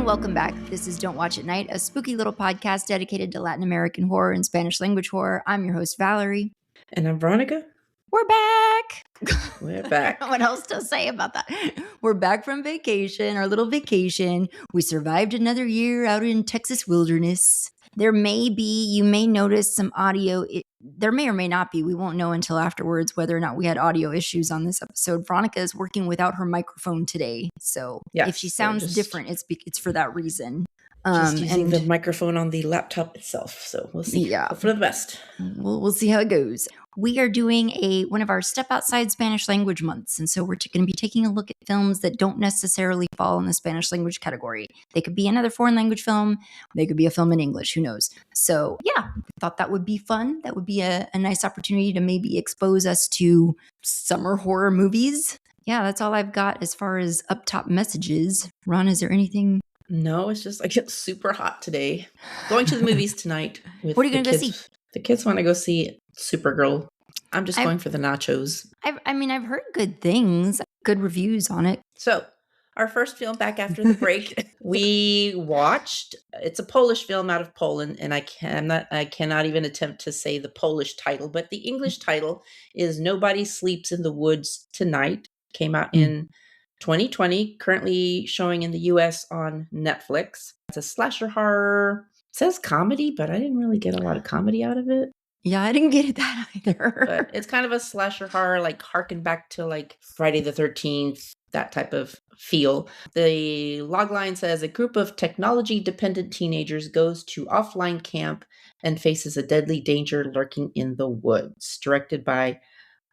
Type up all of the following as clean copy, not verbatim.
and welcome back. This is Don't Watch at Night, a spooky little podcast dedicated to Latin American horror and Spanish language horror. I'm your host, Valerie. And I'm Veronica. We're back. We're back. I don't know what else to say about that. We're back from vacation, our little vacation. We survived another year out in Texas wilderness. You may notice some audio. There may or may not be. We won't know until afterwards whether or not we had audio issues on this episode. Veronica is working without her microphone today. So if she sounds different, it's for that reason. Just using the microphone on the laptop itself. So we'll see. Yeah. Hope for the best. We'll see how it goes. We are doing one of our Step Outside Spanish Language months. And so we're going to be taking a look at films that don't necessarily fall in the Spanish language category. They could be another foreign language film. They could be a film in English. Who knows? So yeah, thought that would be fun. That would be a nice opportunity to maybe expose us to summer horror movies. Yeah, that's all I've got as far as up top messages. Ron, is there anything? No, it's just like it's super hot today. Going to the movies tonight. What are you going to go see? The kids want to go see Supergirl. I'm just going for the nachos. I've heard good things, good reviews on it. So our first film back after the break, we watched. It's a Polish film out of Poland, and I cannot even attempt to say the Polish title, but the English title is Nobody Sleeps in the Woods Tonight. Came out in 2020, currently showing in the US on Netflix. It's a slasher horror. It says comedy, but I didn't really get a lot of comedy out of it. Yeah, I didn't get that either. But it's kind of a slasher horror, like harken back to like Friday the 13th, that type of feel. The logline says a group of technology-dependent teenagers goes to offline camp and faces a deadly danger lurking in the woods. Directed by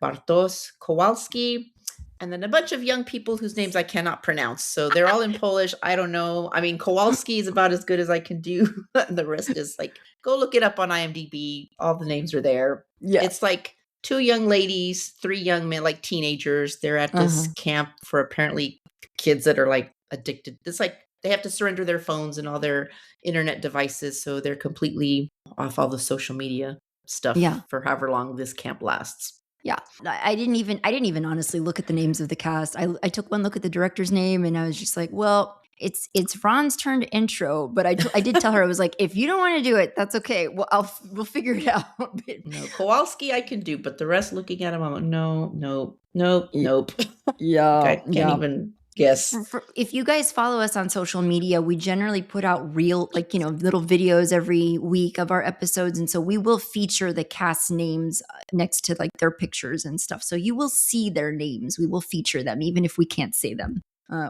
Bartosz Kowalski. And then a bunch of young people whose names I cannot pronounce. So they're all in Polish. I don't know. I mean, Kowalski is about as good as I can do. The rest is like, go look it up on IMDb. All the names are there. Yeah. It's like 2 young ladies, 3 young men, like teenagers. They're at this camp for apparently kids that are like addicted. It's like they have to surrender their phones and all their internet devices. So they're completely off all the social media stuff for however long this camp lasts. Yeah, I didn't even honestly look at the names of the cast. I took one look at the director's name and I was just like, well, it's Ron's turn to intro. But I did tell her, I was like, if you don't want to do it, that's okay. Well, we'll figure it out. No, Kowalski I can do, but the rest, looking at him, I'm like, nope. Yeah, I can't even guess. If you guys follow us on social media, we generally put out real, little videos every week of our episodes. And so we will feature the cast names next to like their pictures and stuff. So you will see their names. We will feature them, even if we can't say them.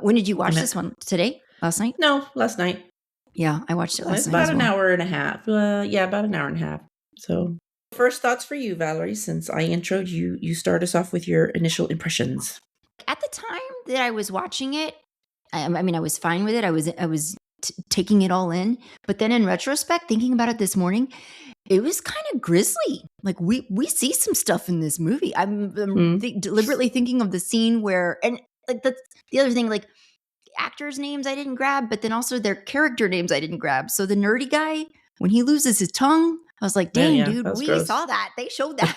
When did you watch this one? Today? Last night? No, last night. Yeah, I watched it last night. About an hour and a half. About an hour and a half. So first thoughts for you, Valerie, since I introed you, you start us off with your initial impressions. At the time that I was watching it, I was fine with it. I was taking it all in. But then in retrospect, thinking about it this morning, it was kind of grisly. Like we see some stuff in this movie. I'm deliberately thinking of the scene where, and like that's the other thing, like actors' names I didn't grab, but then also their character names I didn't grab. So the nerdy guy, when he loses his tongue, I was like, dang, dude, we saw that. They showed that.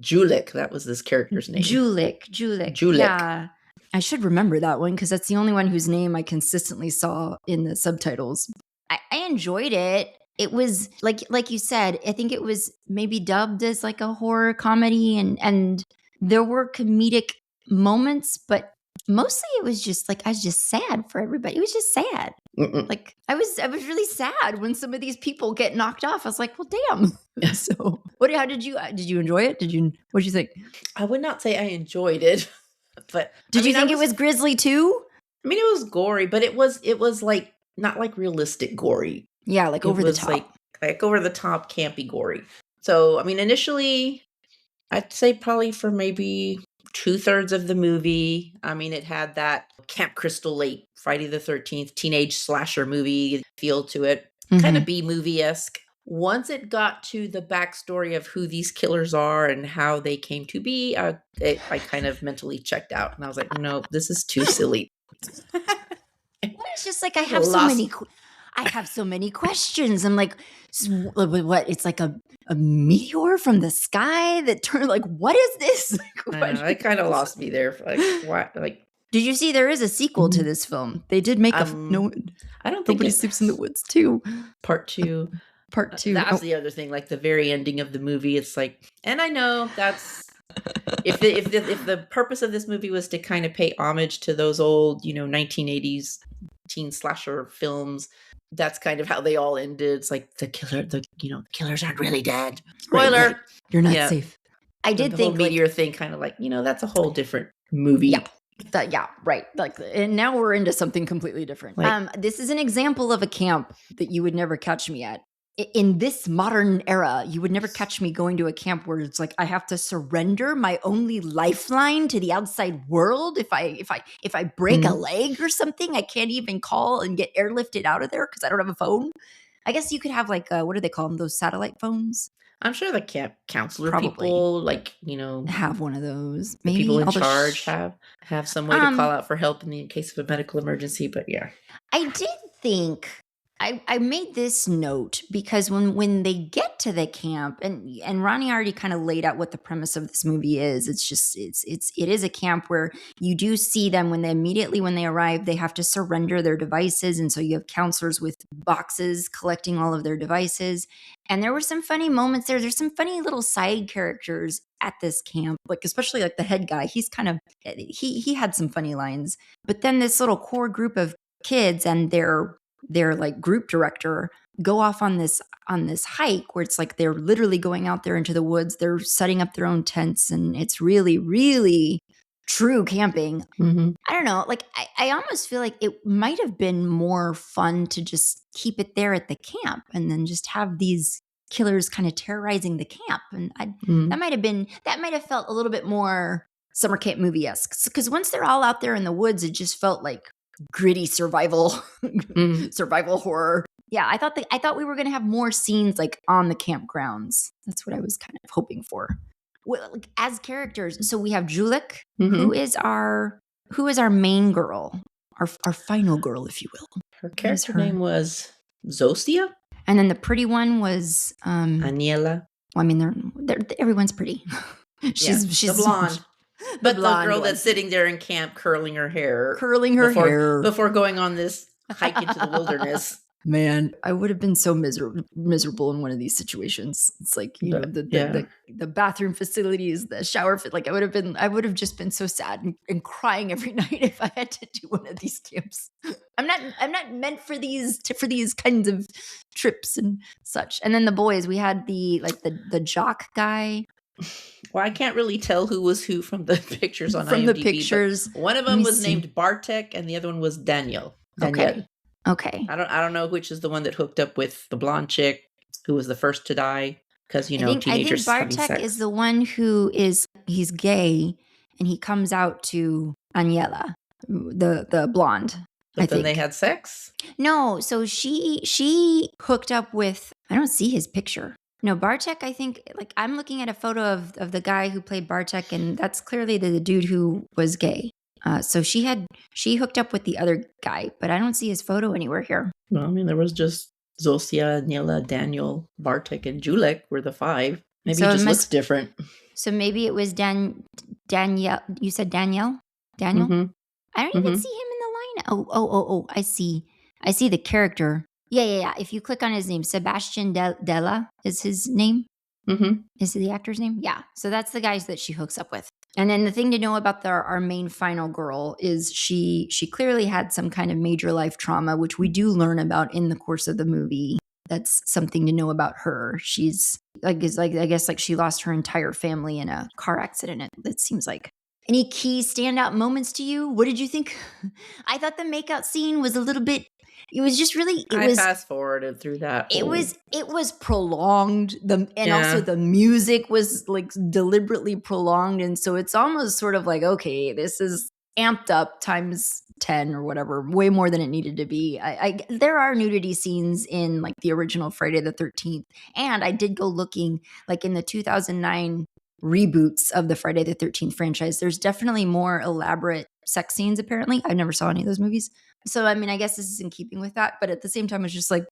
Julik, that was this character's name. Julik. Yeah. I should remember that one because that's the only one whose name I consistently saw in the subtitles. I enjoyed it. It was like you said, I think it was maybe dubbed as like a horror comedy and there were comedic moments, but mostly it was just like I was just sad for everybody. It was just sad. Like I was really sad when some of these people get knocked off. I was like, well, damn. So how did you enjoy it? What did you think? I would not say I enjoyed it, but did you think it was grisly too? I mean, it was gory, but it was like not like realistic gory. Yeah, like over the top. Like over the top, campy gory. So I mean, initially, I'd say probably for maybe 2/3 of the movie. I mean, it had that Camp Crystal Lake, Friday the 13th, teenage slasher movie feel to it. Kind of B-movie-esque. Once it got to the backstory of who these killers are and how they came to be, I kind of mentally checked out. And I was like, no, this is too silly. It's just like I have so many questions. I'm like, what? It's like a meteor from the sky that turned. Like, what is this? It kind of lost me there. Like, what? Like, Did you see there is a sequel to this film? They did make I don't think Nobody Sleeps in the Woods 2. Part 2. Part 2. That's the other thing. Like the very ending of the movie, it's like, and I know that's if the purpose of this movie was to kind of pay homage to those old, 1980s teen slasher films, that's kind of how they all ended. It's like the killers aren't really dead. Spoiler, right. You're not safe. I did think the whole meteor thing kind of like, that's a whole different movie. Yeah. Right. Like, and now we're into something completely different. This is an example of a camp that you would never catch me at. In this modern era, you would never catch me going to a camp where it's like I have to surrender my only lifeline to the outside world. If I break a leg or something, I can't even call and get airlifted out of there because I don't have a phone. I guess you could have like what do they call them? Those satellite phones. I'm sure the camp counselor people, have one of those. Maybe people in charge have some way to call out for help in the case of a medical emergency. But yeah, I did think I made this note because when they get to the camp, and Ronnie already kind of laid out what the premise of this movie is. It's just it is a camp where you do see them when they arrive, they have to surrender their devices, and so you have counselors with boxes collecting all of their devices. And there were some funny moments there. There's some funny little side characters at this camp, like especially like the head guy. He's kind of he had some funny lines, but then this little core group of kids and their like group director go off on this hike where it's like they're literally going out there into the woods. They're setting up their own tents, and it's really, really true camping. Mm-hmm. I don't know. Like I almost feel like it might have been more fun to just keep it there at the camp and then just have these killers kind of terrorizing the camp. And that might have felt a little bit more summer camp movie-esque. Because once they're all out there in the woods, it just felt like gritty survival horror. Yeah, I thought we were going to have more scenes like on the campgrounds. That's what I was kind of hoping for. Well, like, as characters, so we have Julik, who is our main girl, our final girl, if you will. Her character name was Zosia, and then the pretty one was Aniela. Well, I mean, they're everyone's pretty. she's the blonde. But the girl that's sitting there in camp curling her hair before going on this hike into the wilderness. Man, I would have been so miserable in one of these situations. It's like, the bathroom facilities, the shower fit. Like I would have just been so sad and crying every night if I had to do one of these camps. I'm not meant for these kinds of trips and such. And then the boys, we had the jock guy. Well, I can't really tell who was who from the pictures on IMDb. From the pictures, one of them was named Bartek, and the other one was Daniel. Okay. I don't know which is the one that hooked up with the blonde chick who was the first to die because teenagers. I think Bartek is the one he's gay and he comes out to Aniela, the blonde. But then they had sex? No, so she hooked up with, I don't see his picture. No, Bartek, I think, like I'm looking at a photo of the guy who played Bartek, and that's clearly the dude who was gay. So she hooked up with the other guy, but I don't see his photo anywhere here. No, I mean, there was just Zosia, Aniela, Daniel, Bartek, and Julik were the 5. Maybe so it just looks different. So maybe it was Danielle. You said Danielle? Daniel? Mm-hmm. I don't even see him in the line. Oh, I see the character. Yeah. If you click on his name, Sebastian Dela is his name. Mm-hmm. Is it the actor's name? Yeah. So that's the guys that she hooks up with. And then the thing to know about our main final girl is she clearly had some kind of major life trauma, which we do learn about in the course of the movie. That's something to know about her. She's I guess she lost her entire family in a car accident. It seems like. Any key standout moments to you? What did you think? I thought the makeout scene was a little bit. It was just really. I fast forwarded through that. It was prolonged. Also the music was like deliberately prolonged, and so it's almost sort of like, okay, this is amped up times 10 or whatever, way more than it needed to be. There are nudity scenes in like the original Friday the 13th, and I did go looking like in the 2009 reboots of the Friday the 13th franchise. There's definitely more elaborate sex scenes. Apparently, I never saw any of those movies. So, I mean, I guess this is in keeping with that. But at the same time, it's just like,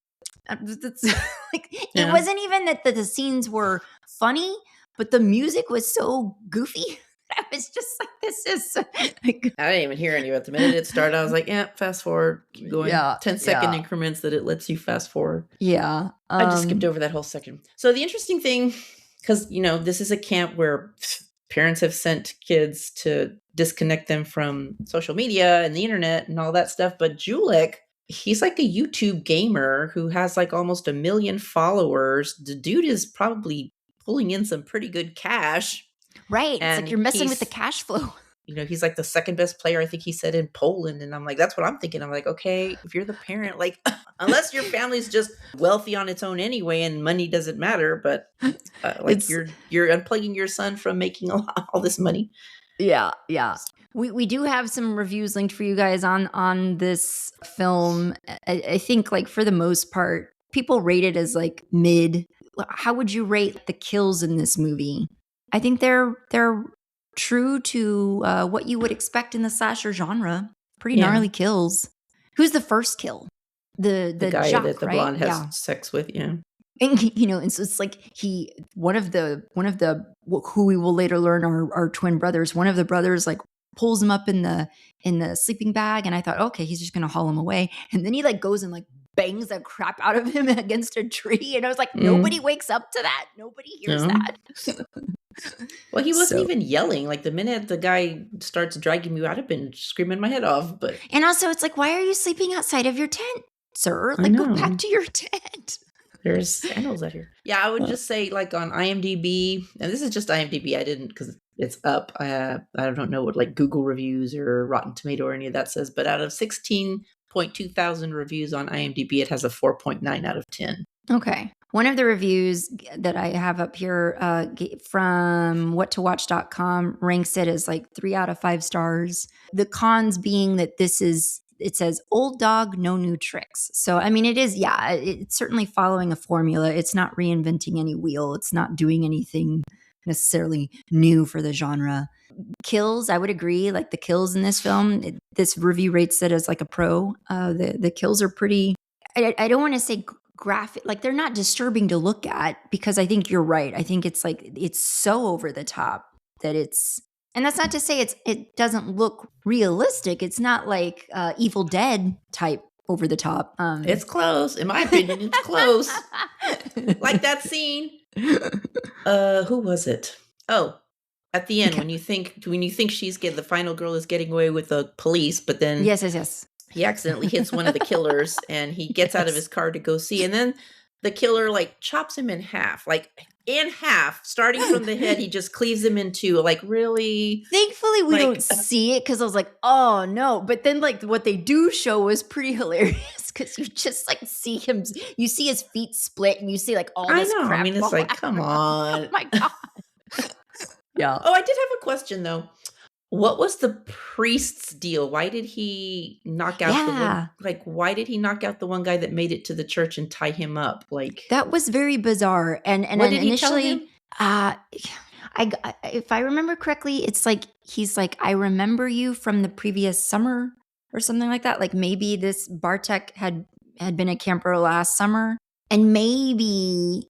it wasn't even that the scenes were funny, but the music was so goofy. I was just like, this is like, I didn't even hear any of it. The minute it started, I was like, yeah, fast forward. Keep going. 10-second increments that it lets you fast forward. Yeah. I just skipped over that whole section. So the interesting thing, because, this is a camp where parents have sent kids to disconnect them from social media and the internet and all that stuff. But Julik, he's like a YouTube gamer who has like almost 1 million followers. The dude is probably pulling in some pretty good cash. Right. It's like you're messing with the cash flow. He's like the second best player, I think he said, in Poland. And I'm like, that's what I'm thinking. I'm like, okay, if you're the parent, like, unless your family's just wealthy on its own anyway and money doesn't matter, but you're unplugging your son from making all this money. Yeah. Yeah. We do have some reviews linked for you guys on this film. I think, like, for the most part, people rate it as like mid. How would you rate the kills in this movie? I think they're true to what you would expect in the slasher genre. Pretty gnarly kills. Who's the first kill? The guy jock, that the blonde has sex with, And and so it's like one of the who we will later learn are twin brothers. One of the brothers like pulls him up in the sleeping bag, and I thought, okay, he's just gonna haul him away, and then he like goes and like bangs the crap out of him against a tree, and I was like, nobody wakes up to that. Nobody hears that. Well, he wasn't even yelling. Like, the minute the guy starts dragging me out, I'd have been screaming my head off. And also, it's like, why are you sleeping outside of your tent, sir? Like, go back to your tent. There's sandals out here. Yeah, I would just say, like, on IMDb, and this is just IMDb. I didn't, because it's up. I don't know what like Google reviews or Rotten Tomato or any of that says, but out of 16.2 thousand reviews on IMDb, it has a 4.9 out of 10. Okay. One of the reviews that I have up here from whattowatch.com ranks it as like 3 out of 5 stars. The cons being that it says old dog, no new tricks. So, I mean, it is, it's certainly following a formula. It's not reinventing any wheel. It's not doing anything necessarily new for the genre. Kills, I would agree. Like the kills in this film, this review rates it as like a pro. The kills are pretty, I don't want to say graphic, like they're not disturbing to look at, because I think you're right. I think it's like, it's so over the top that it's, and that's not to say it doesn't look realistic. It's not like Evil Dead type over the top. It's close. In my opinion, it's close. Like that scene. Who was it? Oh, at the end, when you think she's the final girl is getting away with the police, but then yes. He accidentally hits one of the killers, and he gets out of his car to go see. And then the killer like chops him in half, starting from the head. He just cleaves him in two. Like, really? Thankfully, we don't see it, because I was like, oh no. But then like what they do show was pretty hilarious, because you just like see him. You see his feet split, and you see like all this crap. I mean, it's like, come on. Oh my god. Yeah. Oh, I did have a question though. What was the priest's deal? Why did he knock out the one? Like, why did he knock out the one guy that made it to the church and tie him up? Like, that was very bizarre. And what did initially, he tell him? if I remember correctly, it's like he's like, I remember you from the previous summer or something like that. Like maybe this Bartek had been a camper last summer, and maybe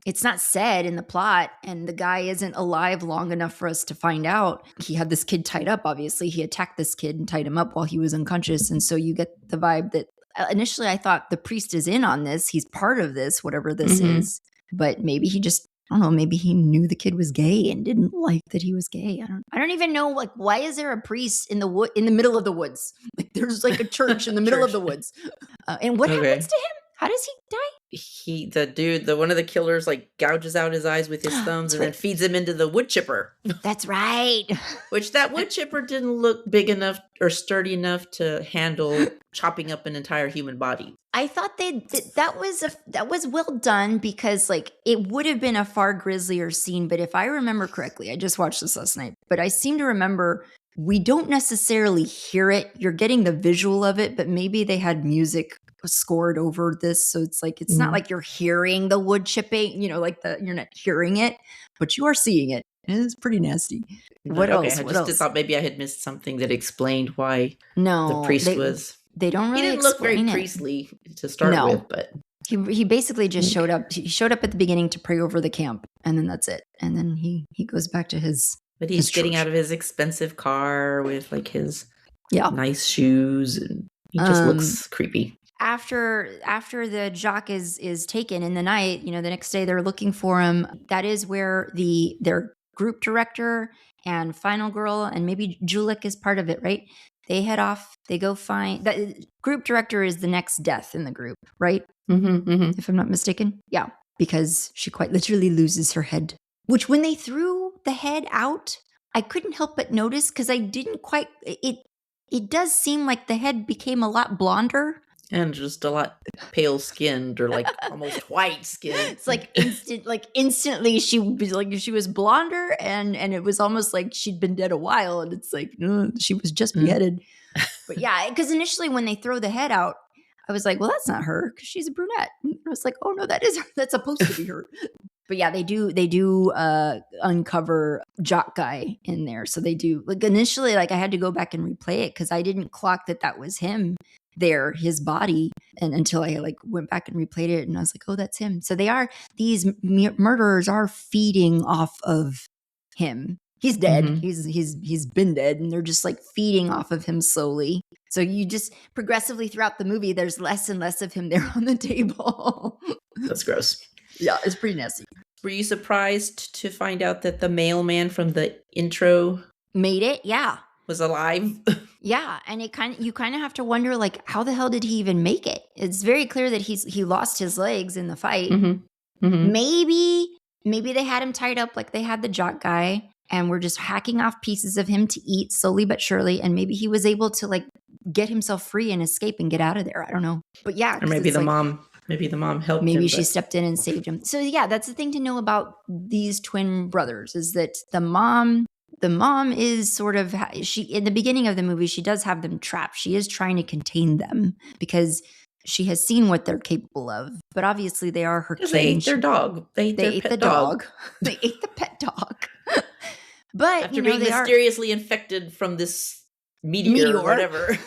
it's not said in the plot, and the guy isn't alive long enough for us to find out. He had this kid tied up, obviously. He attacked this kid and tied him up while he was unconscious. And so you get the vibe that initially I thought the priest is in on this. He's part of this, whatever this is. But maybe he just, I don't know, maybe he knew the kid was gay and didn't like that he was gay. I don't even know, like, why is there a priest in the middle of the woods? Like, there's like a church in the middle of the woods. And what happens to him? How does he die? One of the killers like gouges out his eyes with his thumbs and then feeds him into the wood chipper. That's right. Which that wood chipper didn't look big enough or sturdy enough to handle chopping up an entire human body. I thought that was well done, because like it would have been a far grislier scene. But if I remember correctly, I just watched this last night, but I seem to remember we don't necessarily hear it. You're getting the visual of it, but maybe they had music scored over this, so it's like it's not like you're hearing the wood chipping, like you're not hearing it, but you are seeing it. It's pretty nasty. What else? I just thought maybe I had missed something that explained why the priest was. They don't really. He didn't look very priestly to start with, but he basically just showed up. He showed up at the beginning to pray over the camp, and then that's it. And then he goes back to his But he's getting out of his expensive car with like his nice shoes, and he just looks creepy. After the jock is taken in the night, the next day they're looking for him. That is where their group director and final girl, and maybe Julik is part of it, right? They head off. They go find that group director is the next death in the group, right? If I'm not mistaken. Yeah, because she quite literally loses her head. Which when they threw the head out, I couldn't help but notice because I didn't quite. It does seem like the head became a lot blonder. And just a lot pale skinned, or like almost white skin. It's like instantly she was blonder, and it was almost like she'd been dead a while, and it's like she was just beheaded. But yeah, because initially when they throw the head out, I was like, well, that's not her because she's a brunette. And I was like, oh no, that is her. That's supposed to be her. But yeah, they do uncover jock guy in there. So they do, like, initially, like I had to go back and replay it because I didn't clock that was him there, his body, and until I like went back and replayed it, and I was like, oh, that's him. So these murderers are feeding off of him. He's dead. He's been dead, and they're just like feeding off of him slowly. So you just progressively throughout the movie, there's less and less of him there on the table. That's gross. Yeah, it's pretty nasty. Were you surprised to find out that the mailman from the intro made it? Yeah. Was alive? Yeah, and you kind of have to wonder, like, how the hell did he even make it? It's very clear that he lost his legs in the fight. Maybe they had him tied up like they had the jock guy, and were just hacking off pieces of him to eat slowly but surely, and maybe he was able to like get himself free and escape and get out of there. I don't know, but yeah, or maybe the mom helped him. Maybe she stepped in and saved him. So yeah, that's the thing to know about these twin brothers, is that the mom is sort of, she in the beginning of the movie, she does have them trapped. She is trying to contain them because she has seen what they're capable of. But obviously they are her kids. They ate their dog. They ate the dog. They ate the pet dog. But after being mysteriously infected from this meteor or whatever.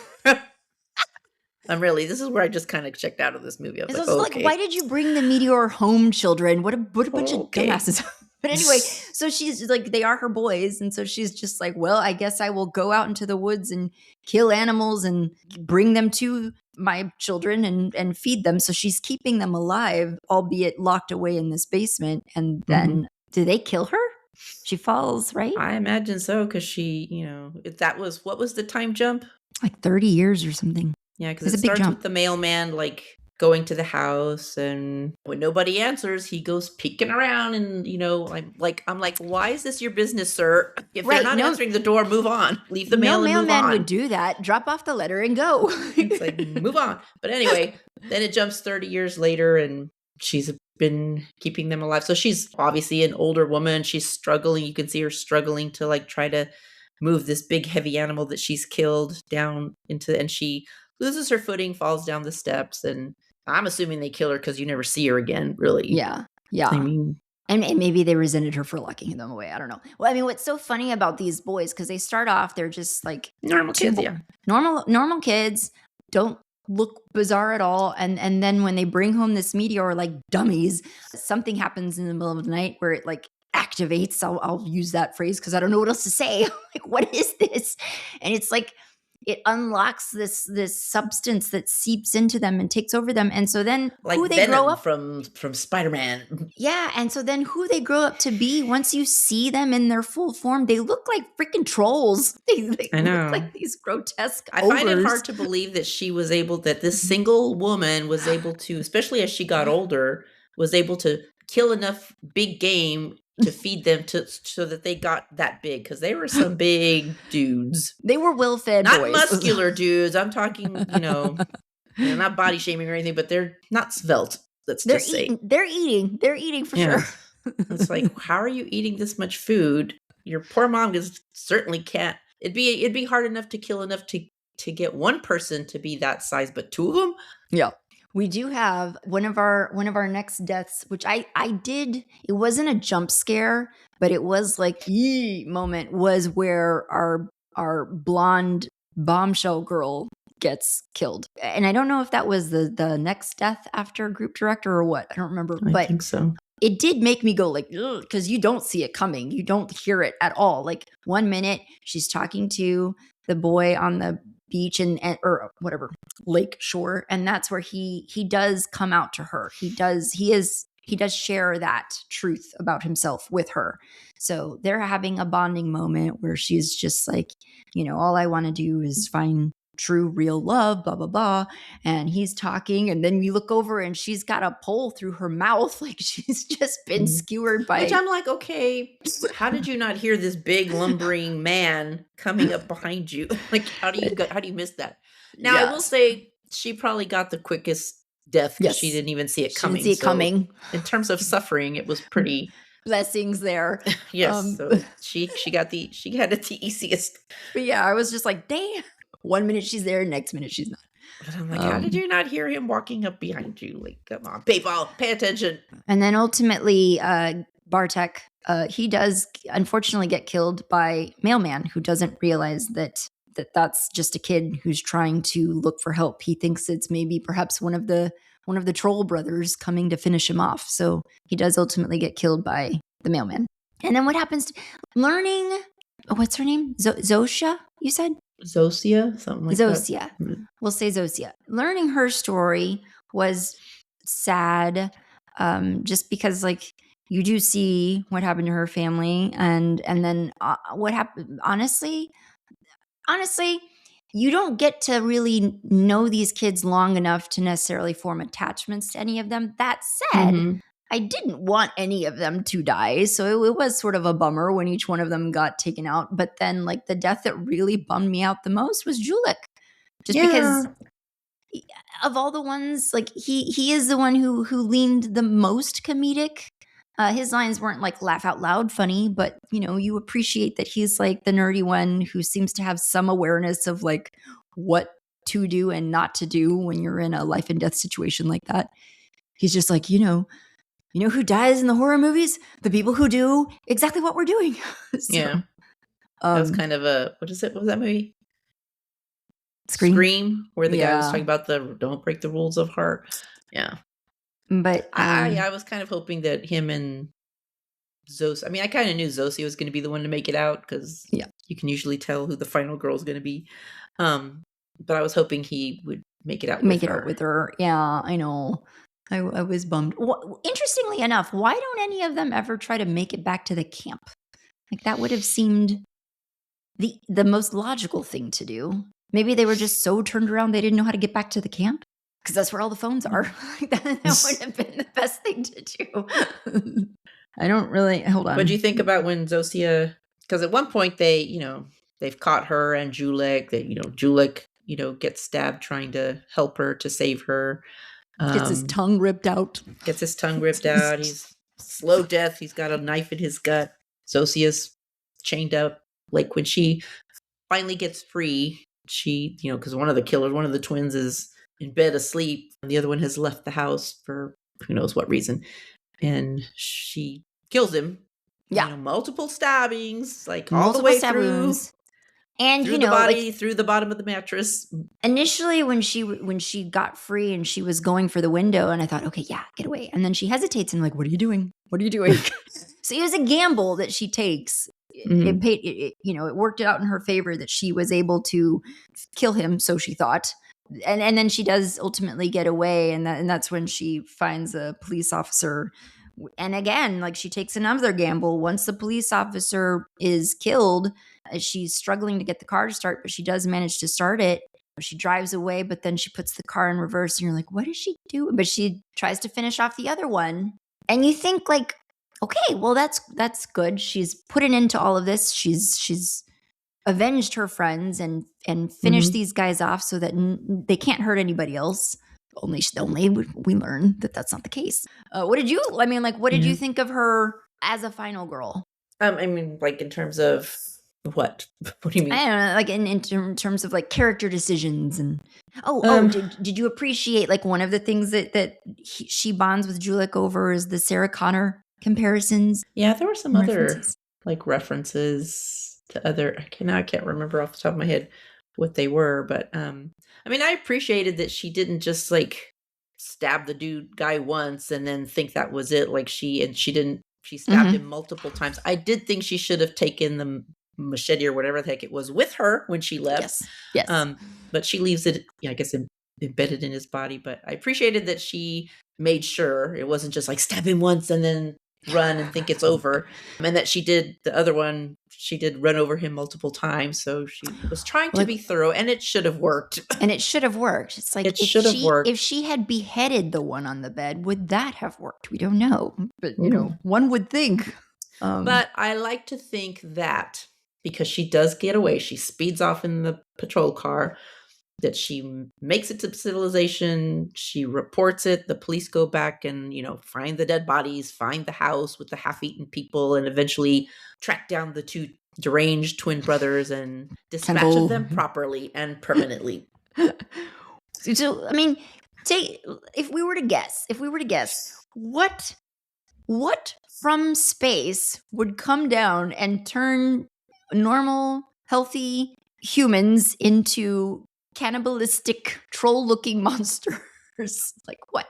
This is where I just kind of checked out of this movie. I was like, why did you bring the meteor home, children? What a bunch of dumbasses. But anyway, so she's like, they are her boys. And so she's just like, well, I guess I will go out into the woods and kill animals and bring them to my children and feed them. So she's keeping them alive, albeit locked away in this basement. And then do they kill her? She falls, right? I imagine so, because she, what was the time jump? Like 30 years or something. Yeah, because it starts with the mailman, like, going to the house, and when nobody answers, he goes peeking around, and I'm like, why is this your business, sir? If they're not answering the door, move on. Leave the mail and move on. No mailman would do that. Drop off the letter and go. It's like, move on. But anyway, then it jumps 30 years later, and she's been keeping them alive. So she's obviously an older woman. She's struggling. You can see her struggling to like try to move this big heavy animal that she's killed down into, and she loses her footing, falls down the steps, and I'm assuming they kill her because you never see her again, really. Yeah. I mean, and maybe they resented her for locking them away. I don't know. Well, I mean, what's so funny about these boys, because they start off, they're just like normal kids, normal kids, don't look bizarre at all. And then when they bring home this meteor, like dummies, something happens in the middle of the night where it like activates. I'll use that phrase because I don't know what else to say. Like, what is this? And it's like, it unlocks this substance that seeps into them and takes over them. And so then like who they Venom grow up from Spider-Man. Yeah. And so then who they grow up to be, once you see them in their full form, they look like freaking trolls. They I know. Look like these grotesque I find it hard to believe that this single woman was able to, especially as she got older, was able to kill enough big game to feed them so that they got that big, because they were some big dudes. They were well-fed not boys. Muscular dudes. I'm talking, not body shaming or anything, but they're not svelte. They're eating for sure. It's like, how are you eating this much food? Your poor mom certainly can't. It'd be hard enough to kill enough to get one person to be that size, but two of them? Yeah. We do have one of our next deaths, which I did. It wasn't a jump scare, but it was like moment, was where our blonde bombshell girl gets killed. And I don't know if that was the next death after group director or what. I don't remember. I think so. it did make me go like, because you don't see it coming. You don't hear it at all. Like 1 minute she's talking to the boy on the beach and or whatever, lake shore. And that's where he does come out to her. He does share that truth about himself with her. So they're having a bonding moment where she's just like, all I want to do is find true, real love, blah, blah, blah. And he's talking. And then we look over and she's got a pole through her mouth. Like she's just been skewered by. Which I'm like, okay, how did you not hear this big lumbering man coming up behind you? Like, how do you miss that? Now, I will say she probably got the quickest death because she didn't even see it coming. She didn't see it coming. In terms of suffering, it was pretty. Blessings there. Yes. So she got it the easiest. But yeah, I was just like, damn. 1 minute she's there, next minute she's not. But I'm like, how did you not hear him walking up behind you? Like, come on, people, pay attention. And then ultimately, Bartek, he does unfortunately get killed by Mailman, who doesn't realize that's just a kid who's trying to look for help. He thinks it's maybe perhaps one of the troll brothers coming to finish him off. So he does ultimately get killed by the Mailman. And then what happens? Learning, what's her name? Zosia, you said? Zosia, something like Zosia. that. We'll say Zosia. Learning her story was sad, just because like you do see what happened to her family, and then what happened. Honestly, you don't get to really know these kids long enough to necessarily form attachments to any of them. That said, I didn't want any of them to die. So it was sort of a bummer when each one of them got taken out. But then like the death that really bummed me out the most was Julik. Just because of all the ones, like he is the one who leaned the most comedic. His lines weren't like laugh out loud funny, but you appreciate that he's like the nerdy one who seems to have some awareness of like what to do and not to do when you're in a life and death situation like that. He's just like, you know who dies in the horror movies? The people who do exactly what we're doing. Yeah. That was kind of a, what was that movie? Scream, where the guy was talking about the don't break the rules of heart. Yeah. But I was kind of hoping that him and Zosia, I kind of knew Zosia was going to be the one to make it out because you can usually tell who the final girl is going to be. But I was hoping he would make it out with her. Yeah, I know. I was bummed. Interestingly enough, why don't any of them ever try to make it back to the camp? Like that would have seemed the most logical thing to do. Maybe they were just so turned around they didn't know how to get back to the camp because that's where all the phones are. That would have been the best thing to do. I don't really hold on. What do you think about when Zosia? Because at one point they've caught her and Julik. That Julik gets stabbed trying to help her to save her. Gets his tongue ripped out. He's slow death. He's got a knife in his gut. Zosia's chained up. Like when she finally gets free, she, because one of the twins is in bed asleep. And the other one has left the house for who knows what reason. And she kills him. Yeah. Multiple stabbings, like all the way through. And through the body, through the bottom of the mattress. Initially, when she got free and she was going for the window, and I thought, okay, yeah, get away. And then she hesitates and I'm like, what are you doing? What are you doing? So it was a gamble that she takes. It paid. It worked out in her favor that she was able to kill him. So she thought, and then she does ultimately get away, and that's when she finds a police officer. And again, like she takes another gamble. Once the police officer is killed, she's struggling to get the car to start, but she does manage to start it. She drives away, but then she puts the car in reverse and you're like, what is she doing? But she tries to finish off the other one. And you think like, okay, well, that's good. She's put an end to all of this. She's avenged her friends and finished these guys off so that they can't hurt anybody else. Only we learn that that's not the case. What did you think of her as a final girl? Like in terms of what? What do you mean? I don't know, like in terms of like character decisions and did you appreciate like one of the things that she bonds with Julik over is the Sarah Connor comparisons? Yeah, there were some other like references to other. I can't remember off the top of my head what they were, but I appreciated that she didn't just like stab the guy once and then think that was it. Like she stabbed him multiple times. I did think she should have taken the machete or whatever the heck it was with her when she left. Yes. But she leaves it, I guess, embedded in his body. But I appreciated that she made sure it wasn't just like stab him once and then run and think it's over. And that she did the other one, she did run over him multiple times. So she was trying to be thorough, and it should have worked. It's like if she had beheaded the one on the bed, would that have worked? We don't know. But one would think. But I like to think that because she does get away, she speeds off in the patrol car, that she makes it to civilization, she reports it, the police go back and, find the dead bodies, find the house with the half-eaten people, and eventually track down the two deranged twin brothers and dispatch them properly and permanently. So, I mean, if we were to guess, what from space would come down and turn normal, healthy humans into cannibalistic, troll-looking monsters? Like what?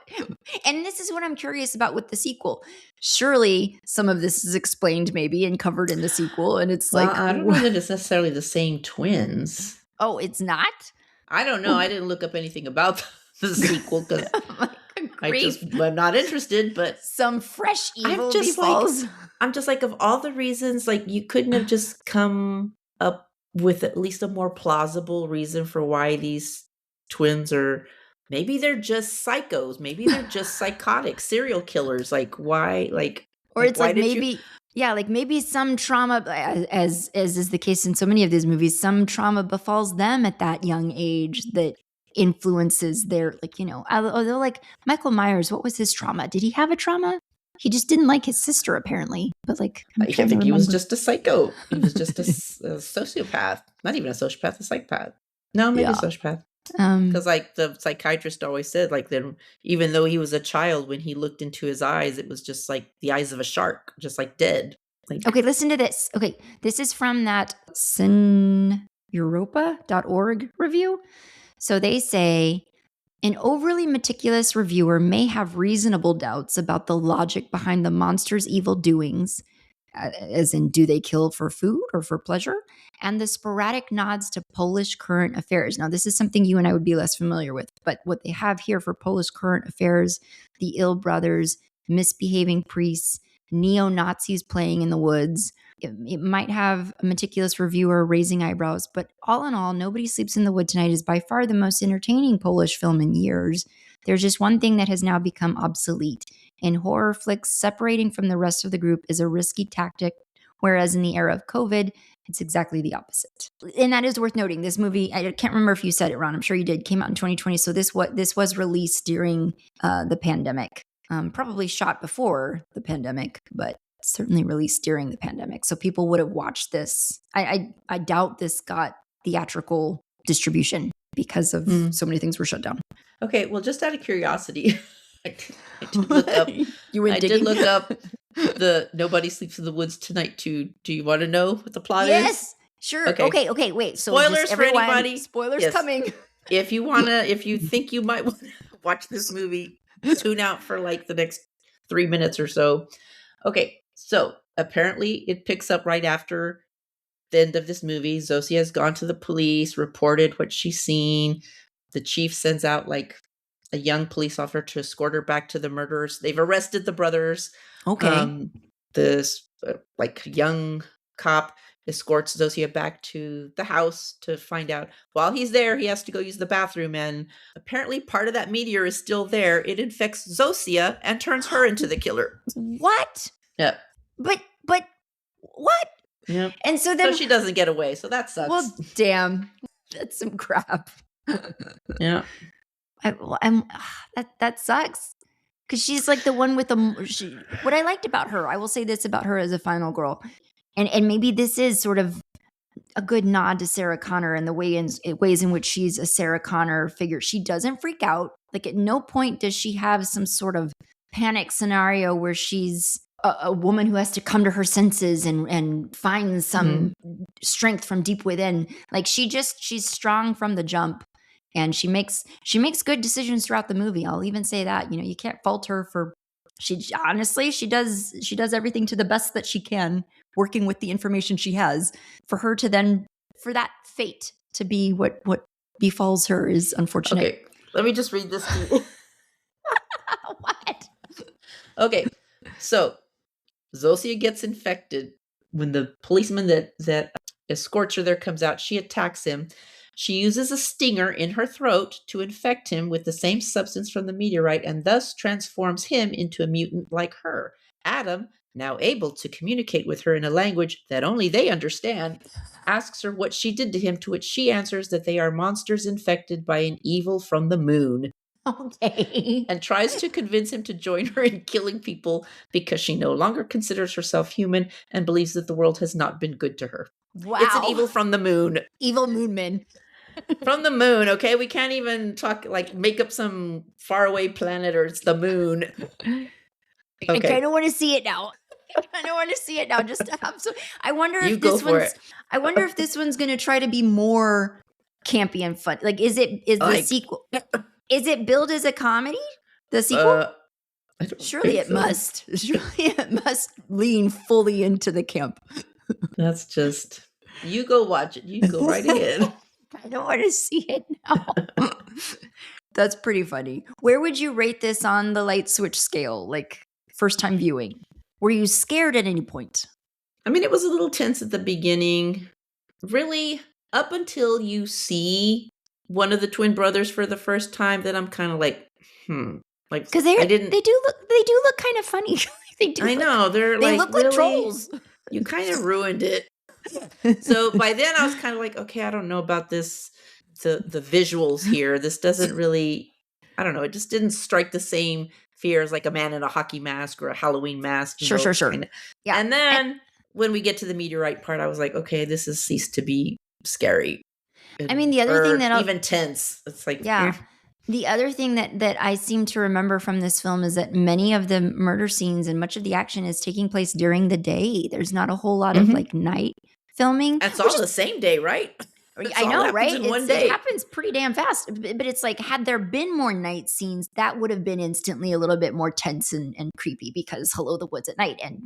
And this is what I'm curious about with the sequel. Surely some of this is explained maybe and covered in the sequel, and it's like I don't know that it's necessarily the same twins. Oh, it's not? I don't know. I didn't look up anything about the sequel because I'm not interested, but some fresh evil befalls. I'm just like, of all the reasons, like you couldn't have just come up with at least a more plausible reason for why these twins are, maybe they're just psychos, maybe they're just psychotic serial killers. Like why, or it's like maybe maybe some trauma, as is the case in so many of these movies, some trauma befalls them at that young age that influences their, although like Michael Myers, what was his trauma? Did he have a trauma? He just didn't like his sister, apparently. But I think he was just a psycho. He was just a sociopath. Not even a sociopath, a psychopath. No, maybe a sociopath. Because the psychiatrist always said, then even though he was a child, when he looked into his eyes, it was just like the eyes of a shark, just like dead. Okay, listen to this. Okay, this is from that Europa.org review. So they say, an overly meticulous reviewer may have reasonable doubts about the logic behind the monster's evil doings, as in, do they kill for food or for pleasure? And the sporadic nods to Polish current affairs. Now, this is something you and I would be less familiar with, but what they have here for Polish current affairs, the ill brothers, misbehaving priests, neo-Nazis playing in the woods. It might have a meticulous reviewer raising eyebrows, but all in all, Nobody Sleeps in the Wood Tonight is by far the most entertaining Polish film in years. There's just one thing that has now become obsolete. In horror flicks, separating from the rest of the group is a risky tactic, whereas in the era of COVID, it's exactly the opposite. And that is worth noting. This movie, I can't remember if you said it, Ron, I'm sure you did, came out in 2020. So this was released during the pandemic. Probably shot before the pandemic, but certainly released during the pandemic. So people would have watched this. I doubt this got theatrical distribution because of so many things were shut down. Okay, well, just out of curiosity, I did look up. I did look up the Nobody Sleeps in the Woods Tonight too. Do you want to know what the plot is? Yes, sure. Okay, wait. So spoilers for anybody. Spoilers coming. If you think you might want to watch this movie, tune out for the next 3 minutes or so. Okay, so apparently it picks up right after the end of this movie. Zosia has gone to the police, reported what she's seen. The chief sends out a young police officer to escort her back to the murderers. They've arrested the brothers. Okay. This young cop escorts Zosia back to the house to find out. While he's there, he has to go use the bathroom, and apparently part of that meteor is still there. It infects Zosia and turns her into the killer. What? Yeah. But what? Yeah. And so then she doesn't get away. So that sucks. Well, damn, that's some crap. Yeah. That sucks. Because she's like the one with what I liked about her, I will say this about her as a final girl. And maybe this is sort of a good nod to Sarah Connor and the ways in which she's a Sarah Connor figure. She doesn't freak out. At no point does she have some sort of panic scenario where she's a woman who has to come to her senses and find some strength from deep within. She's strong from the jump. And she makes good decisions throughout the movie. I'll even say that, you can't fault her for, she does everything to the best that she can, working with the information she has. For her to then, for that fate to be what befalls her is unfortunate. Okay, let me just read this to you. What? Okay, so Zosia gets infected when the policeman that escorts her there comes out. She attacks him. She uses a stinger in her throat to infect him with the same substance from the meteorite and thus transforms him into a mutant like her. Adam, now able to communicate with her in a language that only they understand, asks her what she did to him, to which she answers that they are monsters infected by an evil from the moon. Okay. And tries to convince him to join her in killing people because she no longer considers herself human and believes that the world has not been good to her. Wow. It's an evil from the moon. Evil moon men. From the moon, okay? We can't even make up some faraway planet or it's the moon. Okay. I kind of want to see it now. Just to have some. I wonder if this one's going to try to be more campy and fun. Like, is the sequel? Is it billed as a comedy? The sequel? Surely it must. Surely it must lean fully into the camp. That's just, you go watch it. You go right ahead. I don't want to see it now. That's pretty funny. Where would you rate this on the light switch scale? Like, first time viewing? Were you scared at any point? I mean, it was a little tense at the beginning. Really, up until you see one of the twin brothers for the first time, then I'm kind of like, like, because they do look kind of funny. They look like trolls. You kind of ruined it. So by then I was kind of like, okay, I don't know about this. The visuals here, this doesn't really, I don't know. It just didn't strike the same fear as like a man in a hockey mask or a Halloween mask. Sure. Kinda. Yeah. And then when we get to the meteorite part, I was like, okay, this has ceased to be scary. I mean, the other thing that even tense. It's like, The other thing that I seem to remember from this film is that many of the murder scenes and much of the action is taking place during the day. There's not a whole lot of like night filming. It's all the same day, right? I know, right? It happens pretty damn fast. But it's like, had there been more night scenes, that would have been instantly a little bit more tense and creepy because hello, the woods at night. And,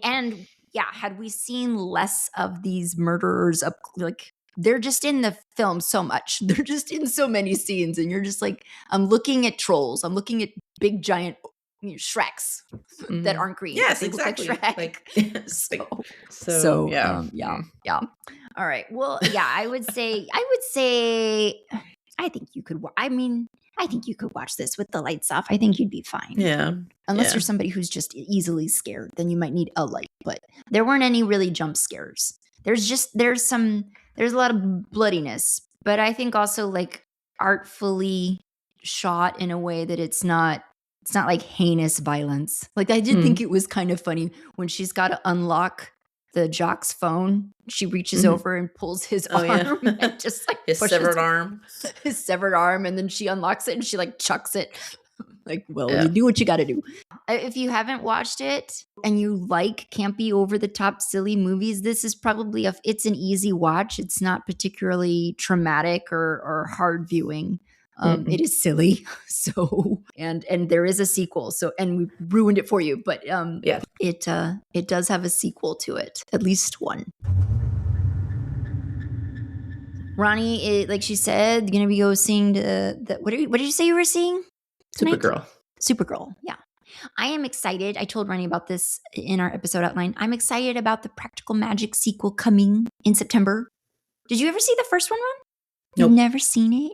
and had we seen less of these murderers up, like, they're just in the film so much. They're just in so many scenes. And you're just like, I'm looking at trolls. I'm looking at big, giant Shreks that aren't green. Yes, exactly. Like yeah. All right. Well, yeah, I would say, I think you could, I think you could watch this with the lights off. I think you'd be fine. Yeah. Unless you're somebody who's just easily scared, then you might need a light. But there weren't any really jump scares. There's a lot of bloodiness, but I think also like artfully shot in a way that it's not like heinous violence. Like I did think it was kind of funny when she's got to unlock the jock's phone. She reaches over and pulls his arm and just like his severed arm. And then she unlocks it and she like chucks it. Like, well, you do what you got to do. If you haven't watched it and you like campy, over the top, silly movies, this is probably it's an easy watch. It's not particularly traumatic or hard viewing. It is silly. So, and there is a sequel. So, and we ruined it for you, but it does have a sequel to it, at least one. Ronnie, like she said, going to be go seeing what did you say you were seeing? Supergirl. Yeah. I am excited. I told Ronnie about this in our episode outline. I'm excited about the Practical Magic sequel coming in September. Did you ever see the first one, Ron? Nope. You've never seen it?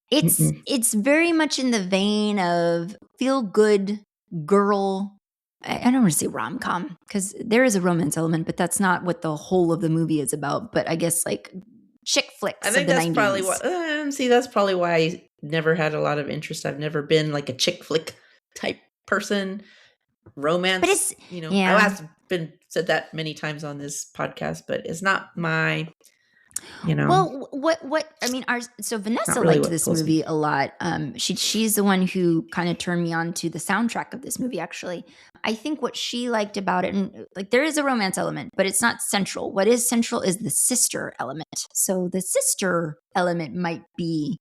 It's very much in the vein of feel good girl. I don't want to say rom-com because there is a romance element, but that's not what the whole of the movie is about. But I guess like chick flicks. I think that's 90s. Probably what. That's probably why I never had a lot of interest. I've never been like a chick flick type person. Romance, but it's I've been said that many times on this podcast, but it's not my you know? Well, what I mean, so Vanessa really liked what this pulls me. movie a lot. She's the one who kind of turned me on to the soundtrack of this movie, actually. I think what she liked about it, and like there is a romance element, but it's not central. What is central is the sister element. So the sister element might be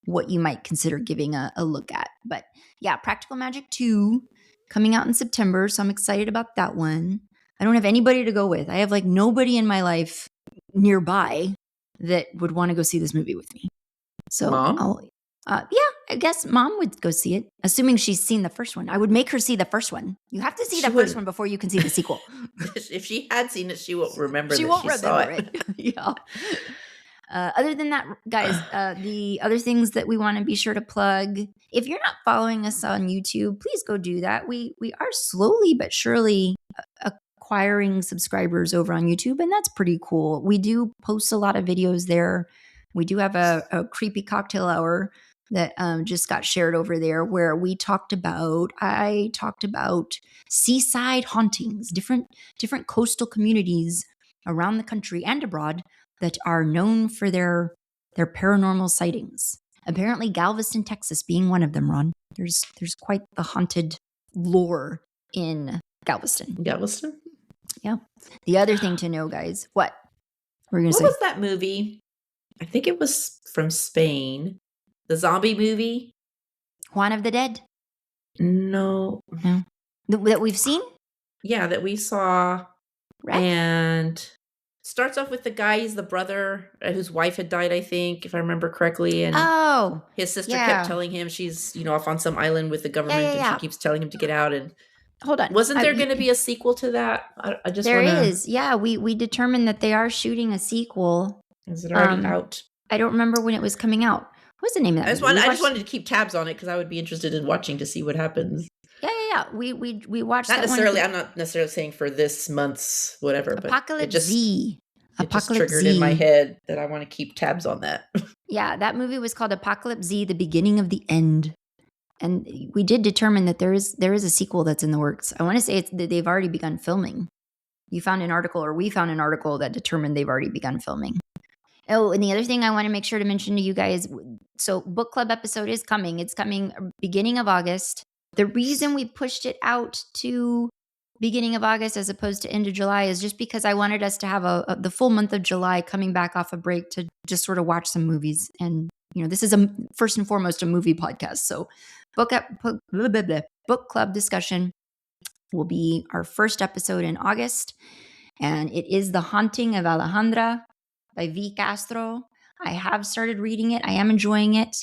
what you might consider giving a look at. But yeah, Practical Magic 2 coming out in September. So I'm excited about that one. I don't have anybody to go with. I have like nobody in my life nearby that would want to go see this movie with me. So Mom? Yeah, I guess Mom would go see it, assuming she's seen the first one. I would make her see the first one. You have to see the first one before you can see the sequel. If she had seen it, she won't remember. She that won't she remember saw it. Yeah. Other than that, guys, the other things that we want to be sure to plug. If you're not following us on YouTube, please go do that. We are slowly but surely acquiring subscribers over on YouTube, and that's pretty cool. We do post a lot of videos there. We do have a creepy cocktail hour that just got shared over there, where I talked about seaside hauntings, different coastal communities around the country and abroad that are known for their paranormal sightings. Apparently Galveston, Texas being one of them, Ron. There's quite the haunted lore in Galveston. Galveston? Yeah. The other thing to know, guys, what were you going to say? What was that movie? I think it was from Spain. The zombie movie? Juan of the Dead? No. That we've seen? Yeah, that we saw. Right. And starts off with the guy, he's the brother whose wife had died, I think, if I remember correctly. And his sister kept telling him she's, off on some island with the government, and she keeps telling him to get out. And hold on. Wasn't there going to be a sequel to that? I just There is. Yeah, we determined that they are shooting a sequel. Is it already out? I don't remember when it was coming out. What's the name of that movie? I just wanted to keep tabs on it because I would be interested in watching to see what happens. Yeah. We watched not that necessarily. one. I'm not necessarily saying for this month's whatever. Apocalypse but Z. It just triggered in my head that I want to keep tabs on that. Yeah, that movie was called Apocalypse Z: The Beginning of the End, and we did determine that there is a sequel that's in the works. I want to say that they've already begun filming. We found an article that determined they've already begun filming. Oh, and the other thing I want to make sure to mention to you guys, so book club episode is coming. It's coming beginning of August. The reason we pushed it out to beginning of August as opposed to end of July is just because I wanted us to have the full month of July coming back off a break to just sort of watch some movies. And, this is first and foremost a movie podcast. So book club discussion will be our first episode in August. And it is The Haunting of Alejandra by V. Castro. I have started reading it. I am enjoying it.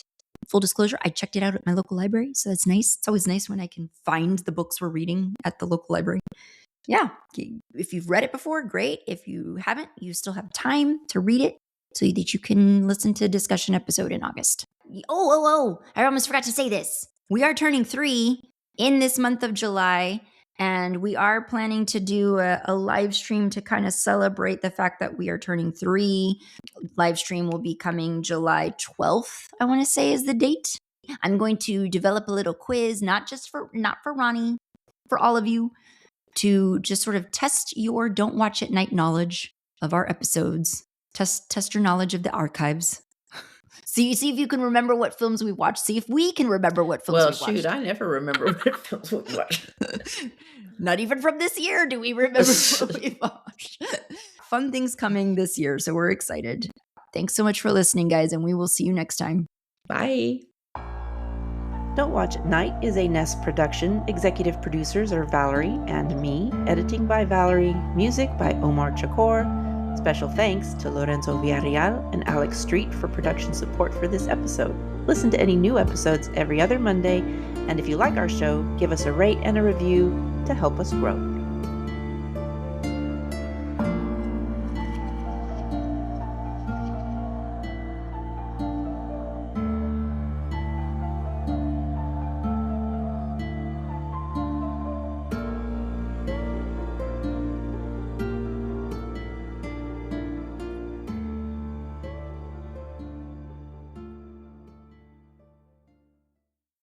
Full disclosure, I checked it out at my local library, so that's nice. It's always nice when I can find the books we're reading at the local library. Yeah, if you've read it before, great. If you haven't, you still have time to read it so that you can listen to a discussion episode in August. Oh, I almost forgot to say this. We are turning 3 in this month of July, and we are planning to do a live stream to kind of celebrate the fact that we are turning 3. Live stream will be coming July 12th, I want to say is the date. I'm going to develop a little quiz, not for Ronnie, for all of you, to just sort of test your don't watch at night knowledge of our episodes. Test your knowledge of the archives. See if you can remember what films we watched. See if we can remember what films we watched. Well, shoot, I never remember what films we watched. Not even from this year do we remember what we watched. Fun things coming this year, so we're excited. Thanks so much for listening, guys, and we will see you next time. Bye. Don't Watch at Night is a Nest production. Executive producers are Valerie and me. Editing by Valerie. Music by Omar Chakor. Special thanks to Lorenzo Villarreal and Alex Street for production support for this episode. Listen to any new episodes every other Monday, and if you like our show, give us a rate and a review to help us grow.